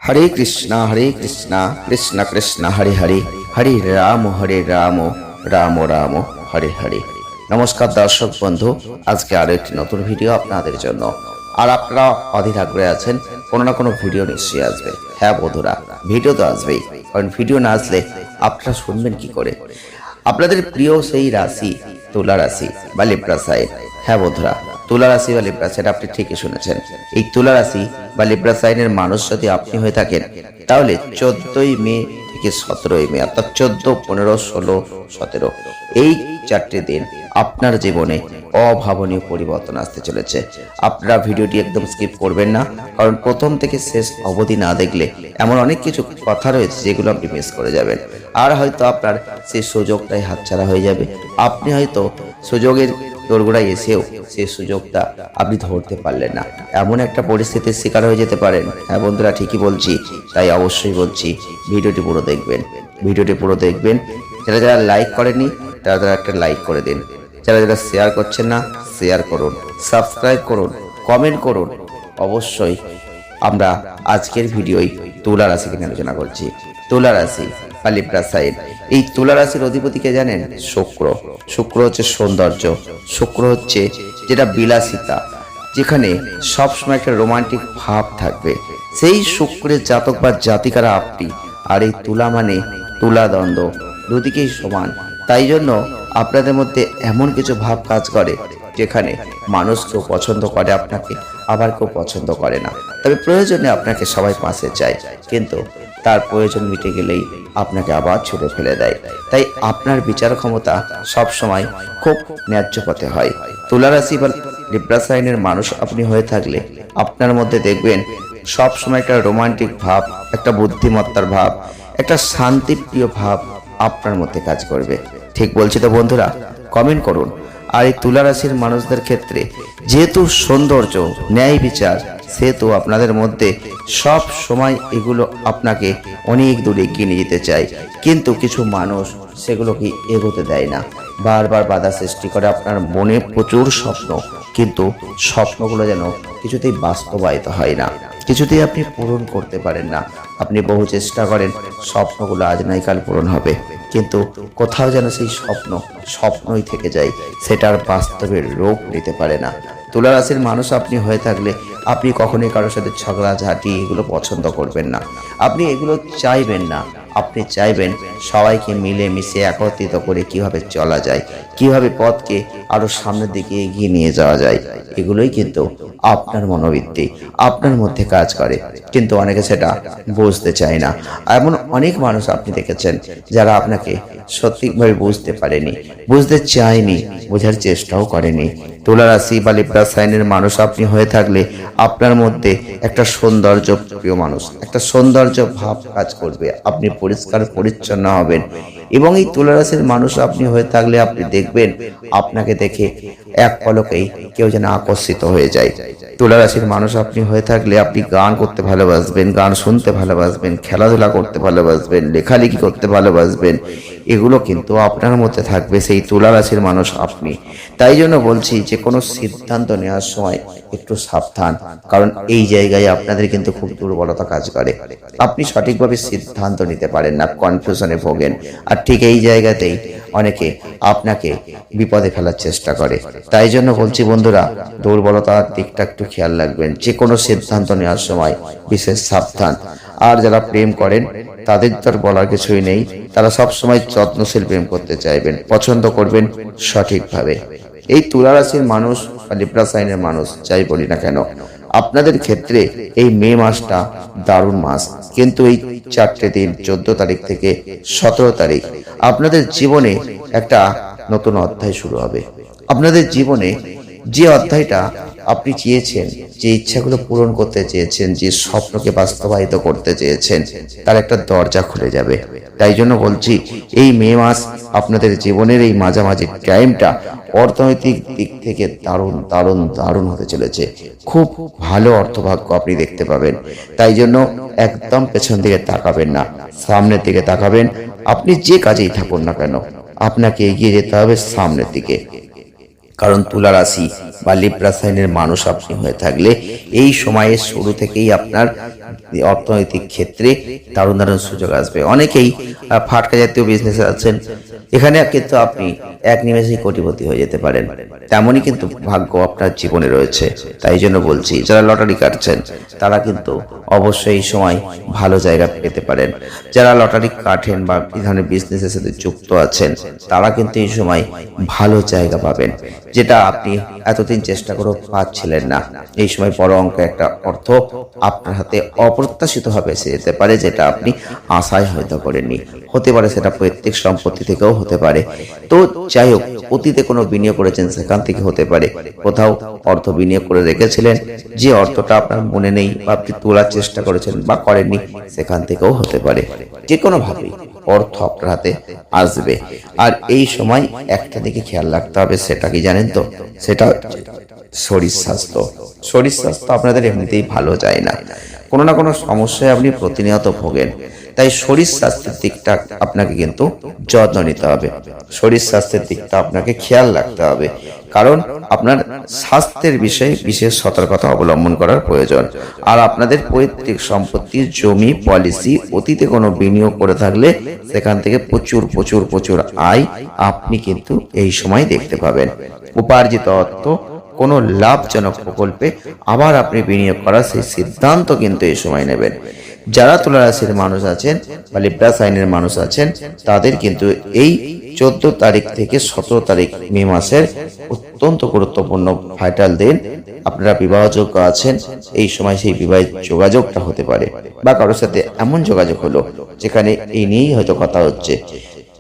हरे कृष्णा कृष्ण कृष्ण हरे हरे हरे राम राम राम हरे हरे। नमस्कार दर्शक बंधु, आज के आरो एक नतून भिडियो आपनादेर जन्य। और आपनारा अधीर आग्रहे आछेन कोनो ना कोनो भिडियो निश्चयई आसबे। हाँ बंधुरा, भिडियो तो आसबेई, कारण भिडियो ना आसले आपनारा शुनबेन कि करे। आपनादेर प्रिय सेई राशि तुला राशि बा लिब्रा साइन। हाँ बंधुरा, तुला राशि बा लिब्रा साइन आपनि ठीकই শুনেছেন। এই তুলা রাশি বা লিব্রা সাইনের মানুষ যদি আপনি হয়ে থাকেন তাহলে 14ই মে থেকে 17ই মে অর্থাৎ 14, 15, 16, 17 এই 4টে দিন আপনার জীবনে অভাবনীয় পরিবর্তন আসতে চলেছে। আপনারা ভিডিওটি একদম স্কিপ করবেন না, কারণ প্রথম থেকে শেষ অবধি না দেখলে এমন অনেক কিছু কথা রয়েছে যেগুলো আপনি মিস করে যাবেন। আর হয়তো আপনার সেই সুযোগটাই হাতছাড়া হয়ে যাবে। আপনি হয়তো সুযোগের দোরগোড়ায় এসেও সেই সুযোগটা আপনি ধরতে পারলেন না, এমন একটা পরিস্থিতির শিকার হয়ে যেতে পারেন। হ্যাঁ বন্ধুরা, ঠিকই বলছি, তাই অবশ্যই বলছি ভিডিওটি পুরো দেখবেন। ভিডিওটি পুরো দেখবেন। যারা যারা লাইক করেননি তারা তারা একটা লাইক করে দিন। যারা যারা শেয়ার করছেন না শেয়ার করুন, সাবস্ক্রাইব করুন, কমেন্ট করুন। অবশ্যই আমরা আজকের ভিডিওই তুলা রাশিকে নিয়ে আলোচনা করছি। তুলা রাশি বা লিব্রা সাইন। এই তুলা রাশির অধিপতিকে জানেন? শুক্র। শুক্র হচ্ছে সৌন্দর্য, শুক্র হচ্ছে যেটা বিলাসিতা, যেখানে সবসময় একটা রোমান্টিক ভাব থাকবে। সেই শুক্রের জাতক বা জাতিকারা আপনি। আর এই তুলা মানে তুলা দ্বন্দ্ব, দুদিকেই সমান। তাই জন্য আপনাদের মধ্যে এমন কিছু ভাব কাজ করে যেখানে মানুষ কেউ পছন্দ করে আপনাকে, আবার কেউ পছন্দ করে না। তবে প্রয়োজনে আপনাকে সবাই পাশে চায়, কিন্তু তার প্রয়োজন মিটে গেলেই আপনাকে আবার ছুড়ে ফেলে দেয়। তাই আপনার বিচার ক্ষমতা সব সময় খুব ন্যায্য পথে হয়। তুলা রাশি বা লিব্রা সাইনের মানুষ আপনি হয়ে থাকলে আপনার মধ্যে দেখবেন সব সময় একটা রোমান্টিক ভাব, একটা বুদ্ধিমত্তার ভাব, একটা শান্তিপ্রিয় ভাব আপনার মধ্যে কাজ করবে। ঠিক বলছি তো বন্ধুরা? কমেন্ট করুন। আর এই তুলা রাশির মানুষদের ক্ষেত্রে যেহেতু সৌন্দর্য, ন্যায় বিচার, সেহেতু আপনাদের মধ্যে সব সময় এগুলো আপনাকে অনেক দূরে এগিয়ে নিয়ে যেতে চায়, কিন্তু কিছু মানুষ সেগুলোকে এগোতে দেয় না, বারবার বাধা সৃষ্টি করে। আপনার মনে প্রচুর স্বপ্ন, কিন্তু স্বপ্নগুলো যেন কিছুতেই বাস্তবায়িত হয় না, কিছুতেই আপনি পূরণ করতে পারেন না। আপনি বহু চেষ্টা করেন, স্বপ্নগুলো আজ নাই কাল পূরণ হবে, কিন্তু কোথাও যেন সেই স্বপ্নই থেকে যায়, সেটার বাস্তবের রূপ নিতে পারে না। তুলা রাশির মানুষ আপনি হয়ে থাকলে আপনি কখনোই কারোর সাথে ঝগড়াঝাঁটি এগুলো পছন্দ করবেন না, আপনি এগুলো চাইবেন না। আপনি চাইবেন সবাইকে মিলে মিশে একত্রিত করে কিভাবে চলা যায়, কিভাবে পথকে আরো সামনের দিকে এগিয়ে নিয়ে যাওয়া যায়। এগুলোই কিন্তু আপনার মনোবৃত্তি আপনার মধ্যে কাজ করে, কিন্তু অনেকে সেটা বুঝতে চায় না। এমন অনেক মানুষ আপনি দেখেছেন যারা আপনাকে সঠিকভাবে বুঝতে পারেনি, বুঝতে চায়নি, বোঝার চেষ্টাও করেনি। তুলা রাশি বা লিব্রা সাইনের মানুষ আপনি হয়ে থাকলে আপনার মধ্যে একটা সৌন্দর্য প্রিয় মানুষ, একটা সৌন্দর্য ভাব কাজ করবে। আপনি পরিষ্কার পরিচ্ছন্ন হবেন, এবং এই তুলা রাশির মানুষ আপনি হয়ে থাকলে আপনি দেখবেন আপনাকে দেখে এক পলকেই কেউ যেন আকর্ষিত হয়ে যায়। তুলা রাশির মানুষ আপনি হয়ে থাকলে আপনি গান করতে ভালোবাসবেন, গান শুনতে ভালোবাসবেন, খেলাধুলা করতে ভালোবাসবেন, লেখালেখি করতে ভালোবাসবেন। এগুলো কিন্তু আপনার মধ্যে থাকবে, সেই তুলা রাশির মানুষ আপনি। তাই জন্য বলছি যে কোনো সিদ্ধান্ত নেওয়ার সময় একটু সাবধান, কারণ এই জায়গায় আপনাদের কিন্তু খুব দুর্বলতা কাজ করে। আপনি সঠিকভাবে সিদ্ধান্ত নিতে পারেন না, কনফিউশনে ভোগেন। আর ঠিক এই জায়গাতেই অনেকে আপনাকে বিপদে ফেলার চেষ্টা করে। তাই জন্য বলছি বন্ধুরা, দুর্বলতার দিকটা একটু খেয়াল রাখবেন, যে কোনো সিদ্ধান্ত নেওয়ার সময় বিশেষ সাবধান। আর যারা প্রেম করেন তাদের তো বলার কিছুই নেই, তারা সব সময় যত্নশীল প্রেম করতে চাইবেন, পছন্দ করবেন সঠিকভাবে। এই তুলা রাশির মানুষ বা লিব্রা সাইনের মানুষ যাই বলি না কেন, আপনাদের ক্ষেত্রে এই মে মাসটা দারুণ মাস, কিন্তু এই 4টে দিন 14 তারিখ থেকে 17 তারিখ আপনাদের জীবনে একটা নতুন অধ্যায় শুরু হবে। আপনাদের জীবনে যে অধ্যায়টা আপনি চেয়েছেন, যে ইচ্ছাগুলো পূরণ করতে চেয়েছেন, যে স্বপ্নকে বাস্তবায়িত করতে চেয়েছেন, তার একটা দরজা খুলে যাবে। তাই জন্য বলছি এই মে মাস আপনাদের জীবনের এই মাঝামাঝি টাইমটা অর্থনৈতিক দিক থেকে দারুণ দারুণ দারুণ হতে চলেছে। খুব ভালো অর্থভাগ্য আপনি দেখতে পাবেন। তাই জন্য একদম পেছন দিকে তাকাবেন না, সামনের দিকে তাকাবেন। আপনি যে কাজেই থাকুন না কেন, আপনাকে এগিয়ে যেতে হবে সামনের দিকে। কারণ তুলা রাশি বা লিব্রা সাইনের মানুষ আপনি হয়ে থাকলে এই সময়ের শুরু থেকেই আপনার অর্থনৈতিক ক্ষেত্রে দারুণ দারুণ সুযোগ আসবে। অনেকেই ফাটকা জাতীয় বিজনেসে আছেন, এখানে কিন্তু আপনি এক নিমেষেই কোটিপতি হয়ে যেতে পারেন, তেমনই কিন্তু ভাগ্য আপনার জীবনে রয়েছে। তাই জন্য বলছি, যারা লটারি কাটছেন তারা কিন্তু অবশ্যই এই সময় ভালো জায়গা পেতে পারেন। যারা লটারি কাটেন বা এই ধরনের বিজনেসের সাথে যুক্ত আছেন তারা কিন্তু এই সময় ভালো জায়গা পাবেন, যেটা আপনি এতদিন চেষ্টা করেও পাচ্ছিলেন না। এই সময় বড় অঙ্কের একটা অর্থ আপনার হাতে অপ্রত্যাশিতভাবে এসে যেতে পারে, যেটা আপনি আশায় হয়তো করেননি। হতে পারে সেটা পৈতৃক সম্পত্তি থেকেও হতে পারে। তো যাই হোক, অতীতে কোনো বিনিয়োগ করেছেন সেখান থেকে হতে পারে, কোথাও অর্থ বিনিয়োগ করে রেখেছিলেন যে অর্থটা আপনার মনে নেই বা আপনি তোলার চেষ্টা করেছেন বা করেননি, সেখান থেকেও হতে পারে। যে কোনো ভাবেই অর্থ আপনার হাতে আসবে। আর এই সময় একটা দিকে খেয়াল রাখতে হবে, সেটা কি জানেন তো? সেটা শরীর স্বাস্থ্য। শরীর স্বাস্থ্য আপনাদের এমনিতেই ভালো যায় না, কোনো না কোনো সমস্যায় আপনি প্রতিনিয়ত ভোগেন। তাই শরীর স্বাস্থ্যের দিকটা আপনাকে কিন্তু যত্ন নিতে হবে, শরীর স্বাস্থ্যের দিকটা আপনাকে খেয়াল রাখতে হবে, কারণ আপনার স্বাস্থ্যের বিষয়ে বিশেষ সতর্কতা অবলম্বন করার প্রয়োজন। আর আপনাদের পৈতৃক সম্পত্তি, জমি, পলিসি, অতীতে কোনো বিনিয়োগ করে থাকলে সেখান থেকে প্রচুর প্রচুর প্রচুর আয় আপনি কিন্তু এই সময় দেখতে পাবেন। উপার্জিত অর্থ কোনো লাভজনক প্রকল্পে আবার আপনি বিনিয়োগ করার সেই সিদ্ধান্ত কিন্তু এই সময় নেবেন। যারা তুলা রাশির মানুষ আছেন বা লিব্রা সাইনের মানুষ আছেন তাদের কিন্তু এই 14 তারিখ থেকে 17 তারিখ মে মাসের অত্যন্ত গুরুত্বপূর্ণ ভাইটাল দিন। আপনারা বিবাহযোগ্য আছেন, এই সময় সেই বিবাহের যোগাযোগটা হতে পারে, বা কারোর সাথে এমন যোগাযোগ হলো যেখানে এই নিয়েই হয়তো কথা হচ্ছে।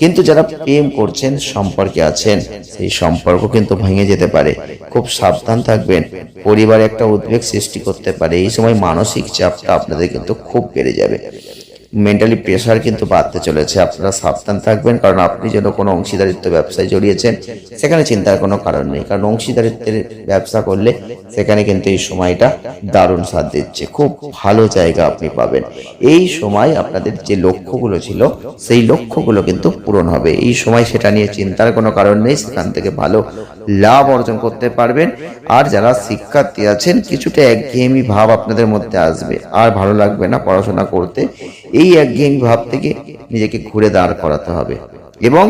কিন্তু যারা প্রেম করছেন, সম্পর্কে আছেন, সেই সম্পর্ক কিন্তু ভেঙে যেতে পারে। খুব সাবধান থাকবেন, পরিবারে একটা উদ্বেগ সৃষ্টি করতে পারে। এই সময় মানসিক চাপটা আপনাদের কিন্তু খুব বেড়ে যাবে, মেন্টালি প্রেশার কিন্তু বাড়তে চলেছে। আপনারা সাবধান থাকবেন, কারণ আপনি যেন কোনো অংশীদারিত্ব ব্যবসায় জড়িয়েছেন সেখানে চিন্তার কোনো কারণ নেই, কারণ অংশীদারিত্বের ব্যবসা করলে সেখানে কিন্তু এই সময়টা দারুণ সাথ দিচ্ছে, খুব ভালো জায়গা আপনি পাবেন। এই সময় আপনাদের যে লক্ষ্যগুলো ছিল সেই লক্ষ্যগুলো কিন্তু পূরণ হবে। এই সময় সেটা নিয়ে চিন্তার কোনো কারণ নেই, সেখান থেকে ভালো লাভ অর্জন করতে পারবেন। আর যারা শিক্ষার্থী আছেন, কিছুটা একঘেয়েমি ভাব আপনাদের মধ্যে আসবে, আর ভালো লাগবে না পড়াশোনা করতে। এই একঘেয়েমি ভাব থেকে নিজেকে ঘুরে দাঁড় করাতে হবে, এবং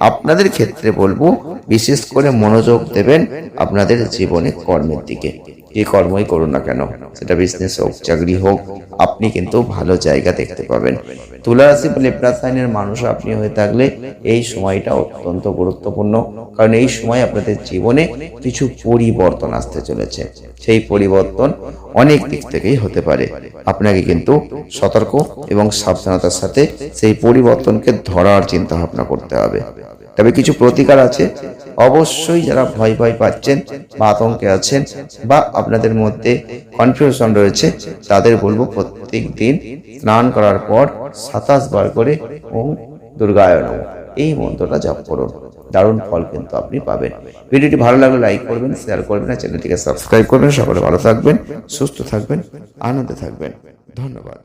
আপনাদের ক্ষেত্রে বলবো বিশেষ করে মনোযোগ দেবেন আপনাদের জীবনে কর্মের দিকে। যে কর্মই করুন না কেন, সেটা বিজনেস হোক, চাকরি হোক, আপনি কিন্তু ভালো জায়গা দেখতে পাবেন। তুলা রাশি বা লিব্রা সাইনের মানুষ আপনি হয়ে থাকলে এই সময়টা অত্যন্ত গুরুত্বপূর্ণ, কারণ এই সময় আপনাদের জীবনে কিছু পরিবর্তন আসতে চলেছে। সেই পরিবর্তন অনেক দিক থেকেই হতে পারে। আপনাকে কিন্তু সতর্ক এবং সাবধানতার সাথে সেই পরিবর্তনকে ধরার চিন্তা ভাবনা করতে হবে। তবে কিছু প্রতিকার আছে। অবশ্যই যারা ভয় পাচ্ছেন বা আতঙ্কে আছেন বা আপনাদের মধ্যে কনফিউশন রয়েছে, তাদের বলবো প্রত্যেক দিন স্নান করার পর 27 বার করে ওম দুর্গায় নমঃ এই মন্ত্রটা জপ করুন, দারুণ ফল কিন্তু আপনি পাবেন। ভিডিওটি ভালো লাগলে লাইক করবেন, শেয়ার করবেন, আর চ্যানেলটিকে সাবস্ক্রাইব করবেন। সকলে ভালো থাকবেন, সুস্থ থাকবেন, আনন্দে থাকবেন। ধন্যবাদ।